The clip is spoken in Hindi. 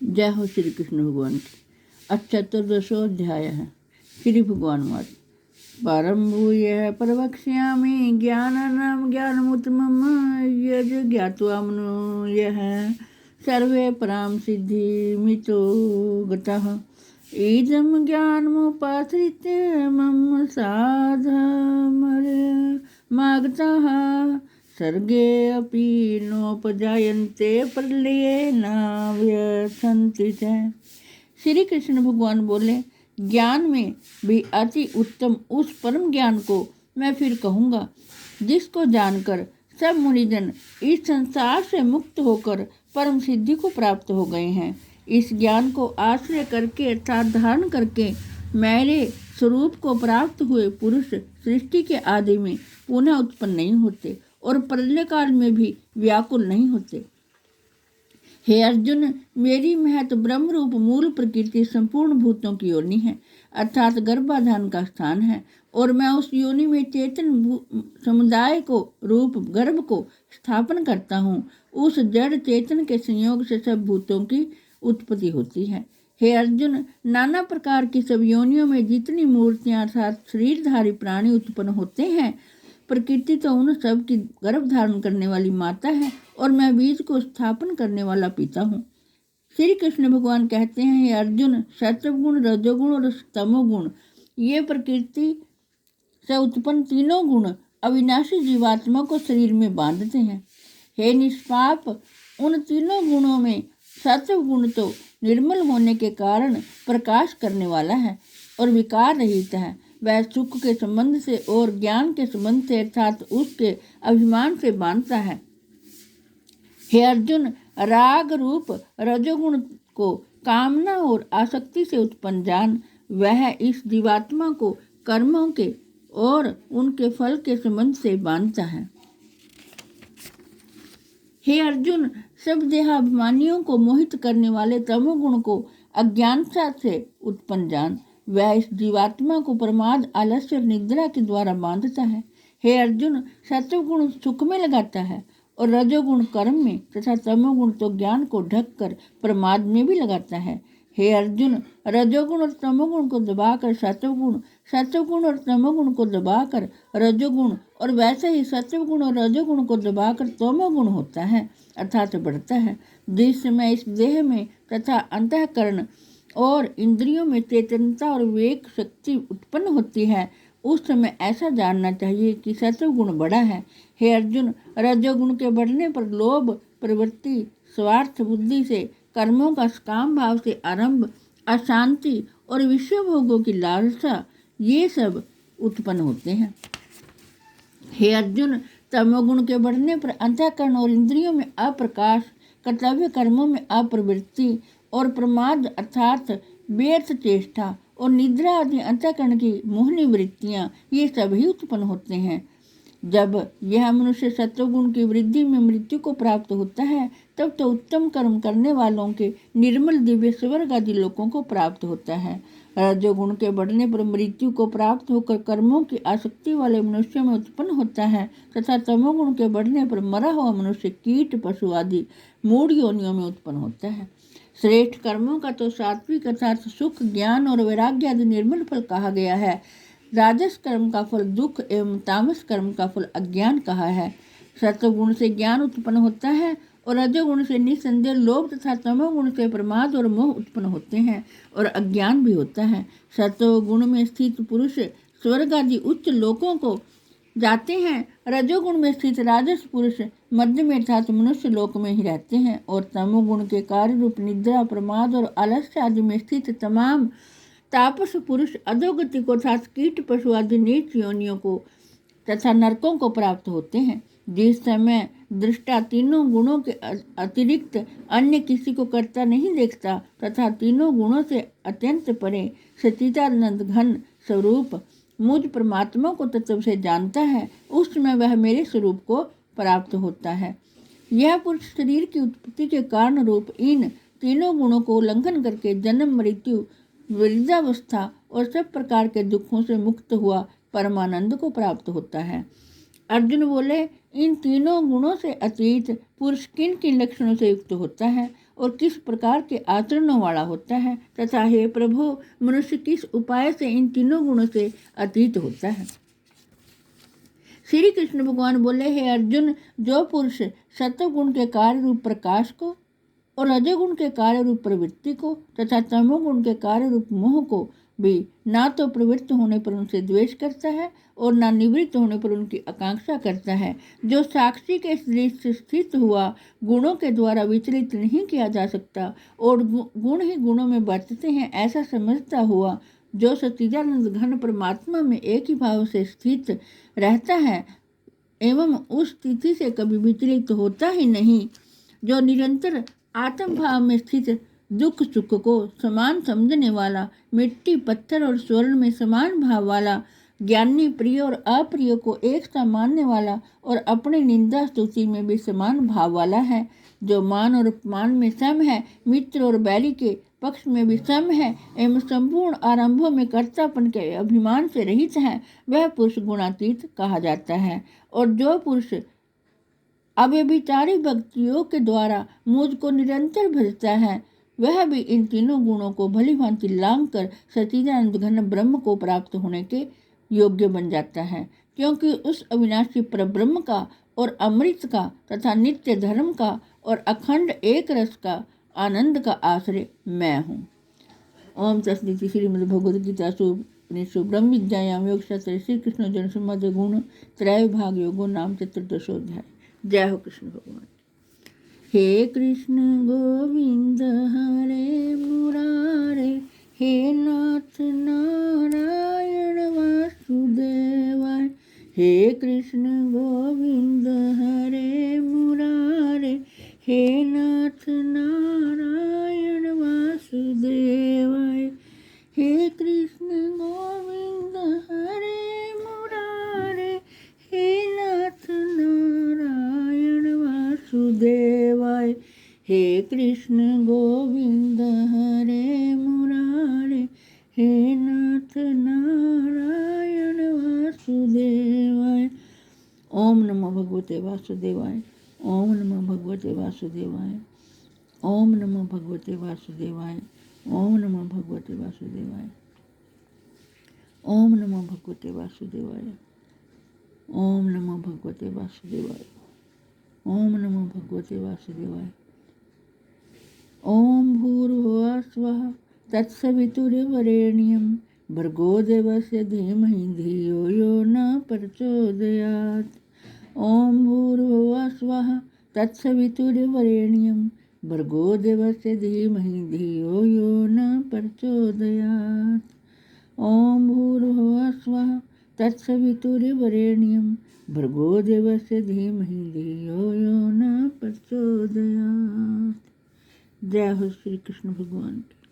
जय हो श्री कृष्ण भगवान की। 14वां है। श्री भगवान वाच परम भूय प्रवक्ष्यामि ज्ञानानां ज्ञानमुत्तमं यद् ज्ञात्वा मनुष्यः सर्वे परां सिद्धिमितो गतः। इदं ज्ञानमुपाश्रित्य मम साधमर्यमागताः सर्गे अपि नोपजायन्ते प्रलये न व्यथन्ति च। श्री कृष्ण भगवान बोले, ज्ञान में भी अति उत्तम उस परम ज्ञान को मैं फिर कहूँगा जिसको जानकर सब मुनिजन इस संसार से मुक्त होकर परम सिद्धि को प्राप्त हो गए हैं। इस ज्ञान को आश्रय करके अर्थात धारण करके मेरे स्वरूप को प्राप्त हुए पुरुष सृष्टि के आदि में पुनः उत्पन्न नहीं होते और प्रलय काल में भी व्याकुल नहीं होते। हे अर्जुन, मेरी महत ब्रह्म रूप मूल प्रकृति संपूर्ण भूतों की योनि है अर्थात गर्भाधान का स्थान है और मैं उस योनि में चेतन समुदाय को रूप गर्भ को स्थापन करता हूँ। उस जड़ चेतन के संयोग से सब भूतों की उत्पत्ति होती है। हे अर्जुन, नाना प्रकार की सब योनियों में जितनी मूर्तियां अर्थात शरीरधारी प्राणी उत्पन्न होते हैं, प्रकृति तो उन सब की गर्भ धारण करने वाली माता है और मैं बीज को स्थापन करने वाला पिता हूँ। श्री कृष्ण भगवान कहते हैं, हे अर्जुन, सत्वगुण रजोगुण और तमोगुण ये प्रकृति से उत्पन्न तीनों गुण अविनाशी जीवात्मा को शरीर में बांधते हैं। हे निष्पाप, उन तीनों गुणों में सत्व गुण तो निर्मल होने के कारण प्रकाश करने वाला है और विकार रहित है। वह सुख के संबंध से और ज्ञान के संबंध से अर्थात उसके अभिमान से बांधता है। हे अर्जुन, राग रूप रजोगुण को कामना और आसक्ति से उत्पन्न जान। वह इस जीवात्मा को कर्मों के और उनके फल के संबंध से बांधता है। हे अर्जुन, सब देहाभिमानियों को मोहित करने वाले तमोगुण को अज्ञानता से उत्पन्न जान। वह इस जीवात्मा को प्रमाद आलस्य और निद्रा के द्वारा बांधता है। हे अर्जुन, सत्वगुण सुख में लगाता है और रजोगुण कर्म में तथा तमोगुण तो ज्ञान को ढककर प्रमाद में भी लगाता है। हे अर्जुन, रजोगुण और तमोगुण को दबाकर सत्वगुण और तमोगुण को दबाकर रजोगुण और वैसे ही सत्वगुण और रजोगुण को दबाकर तमोगुण होता है अर्थात बढ़ता है। जिस समय इस देह में तथा अंतःकरण और इंद्रियों में चेतनता और विवेक शक्ति उत्पन्न होती है, उस समय ऐसा जानना चाहिए कि सत्वगुण बढ़ा है। हे अर्जुन, रजोगुण के बढ़ने पर लोभ प्रवृत्ति स्वार्थ बुद्धि से कर्मों का काम भाव से आरंभ अशांति और विषय भोगों की लालसा ये सब उत्पन्न होते हैं। हे अर्जुन, तमोगुण के बढ़ने पर अंतःकरण और इंद्रियों में अप्रकाश कर्तव्य कर्मों में अप्रवृत्ति और प्रमाद अर्थात व्यर्थ चेष्टा और निद्रा आदि अंतःकरण की मोहनी वृत्तियाँ ये सभी उत्पन्न होते हैं। जब यह मनुष्य सत्वगुण की वृद्धि में मृत्यु को प्राप्त होता है तब तो उत्तम कर्म करने वालों के निर्मल दिव्य स्वर्ग आदि लोकों को प्राप्त होता है। रजोगुण के बढ़ने पर मृत्यु को प्राप्त होकर कर्मों की आसक्ति वाले मनुष्यों में उत्पन्न होता है तथा तमोगुण के बढ़ने पर मरा हुआ मनुष्य कीट पशु आदि मूढ़ योनियों में उत्पन्न होता है। श्रेष्ठ कर्मों का तो सात्विक अर्थात सुख ज्ञान और वैराग्य आदि निर्मल फल कहा गया है। राजस कर्म का फल दुख एवं तामस कर्म का फल अज्ञान कहा है। सत्वगुण से ज्ञान उत्पन्न होता है और रजोगुण से निस्संदेह लोभ तथा तमोगुण से प्रमाद और मोह उत्पन्न होते हैं और अज्ञान भी होता है। सत्वगुण में स्थित पुरुष स्वर्ग आदि उच्च लोकों को जाते हैं। रजोगुण में स्थित राजस पुरुष मध्य में अर्थात मनुष्य लोक में ही रहते हैं और तमोगुण के कार्य रूप निद्रा प्रमाद और आलस्य आदि में स्थित तमाम तापस पुरुष अधोगति को अर्थात कीट पशु आदि नीच योनियों को तथा नरकों को प्राप्त होते हैं। जिस समय दृष्टा तीनों गुणों के अतिरिक्त अन्य किसी को करता नहीं देखता तथा तीनों गुणों से अत्यंत परे सच्चिदानंद घन स्वरूप मुझ परमात्मा को तत्व से जानता है, उस समय वह मेरे स्वरूप को प्राप्त होता है। यह पुरुष शरीर की उत्पत्ति के कारण रूप इन तीनों गुणों को उल्लंघन करके जन्म मृत्यु वृद्धावस्था और सब प्रकार के दुखों से मुक्त हुआ परमानंद को प्राप्त होता है। अर्जुन बोले, इन तीनों गुणों से अतीत पुरुष किन किन लक्षणों से युक्त होता है और किस प्रकार के आचरणों वाला होता है, तथा हे प्रभु, मनुष्य किस उपाय से इन तीनों गुणों से अतीत होता है। श्री कृष्ण भगवान बोले, हे अर्जुन, जो पुरुष सत्वगुण के कार्य रूप प्रकाश को और रजोगुण के कार्य रूप प्रवृत्ति को तथा तमोगुण के कार्य रूप मोह को भी ना तो प्रवृत्त होने पर उनसे द्वेष करता है और ना निवृत्त होने पर उनकी आकांक्षा करता है, जो साक्षी के दृष्टि स्थित हुआ गुणों के द्वारा विचलित नहीं किया जा सकता और गुण ही गुणों में बरतते हैं, ऐसा समझता हुआ, जो सच्चिदानंद घन परमात्मा में एक ही भाव से स्थित रहता है एवं उस स्थिति से कभी विचलित होता ही नहीं, जो निरंतर आत्म भाव में स्थित दुख सुख को समान समझने वाला, मिट्टी पत्थर और स्वर्ण में समान भाव वाला, ज्ञानी प्रिय और अप्रिय को एक सा मानने वाला और अपनी निंदा स्तुति में भी समान भाव वाला है, जो मान और अपमान में सम है, मित्र और बैरी के पक्ष में भी सम है एवं संपूर्ण आरंभों में कर्तापन के अभिमान से रहित है, वह पुरुष गुणातीत कहा जाता है। और जो पुरुष अव्यभिचारी भक्तियों के द्वारा मुझको निरंतर भजता है, वह भी इन तीनों गुणों को भली भांति लांघ कर सच्चिदानंद घन ब्रह्म को प्राप्त होने के योग्य बन जाता है, क्योंकि उस अविनाशी परब्रह्म का और अमृत का तथा नित्य धर्म का और अखंड एक रस का आनंद का आश्रय मैं हूँ। ओम तस्दिति श्रीमद् भगवद गीता उपनिषु ब्रह्म विद्यायाम योग शास्त्र श्री कृष्ण जन संबंध गुण त्रय भाग योगो नाम चतुर्दशोध्याय। जय हो कृष्ण भगवान। हे कृष्ण गोविंद हरे मुरारे, हे नाथ नारायण वासुदेवाय। हे कृष्ण गोविंद हरे मुरारे, हे नाथ नारायण वासुदेवाय। हे कृष्ण गोविंद हरे मुरारे, हे नाथ नारायण वासुदेवाय। हे कृष्ण गोविंद हरे मुरारे, हे नाथ नारायण वासुदेवाय। ओम नमो भगवते वासुदेवाय। ओम नमो भगवते वासुदेवाय। ओम नमो भगवते वासुदेवाय। ओम नमो भगवते वासुदेवाय। ओम नमो भगवते वासुदेवाय। ओम नमो भगवते वासुदेवाय। ओम नमो भगवते वासुदेवाय। ओम भूर्भुवः स्वः तत्सवितुर्वरेण्यं भर्गो देवस्य धीमहि धियो यो न प्रचोदयात्। ओम भूर्भुवः स्वः तत्सवितुर्वरेण्यं भर्गो देवस्य धीमहि धियो यो न प्रचोदयात्। ओम भूर्भुवः स्वः तत्सवितुर्वरेण्यं भर्गो देवस्य धीमहि धियो यो न प्रचोदयात्। जय हो श्री कृष्ण भगवान की।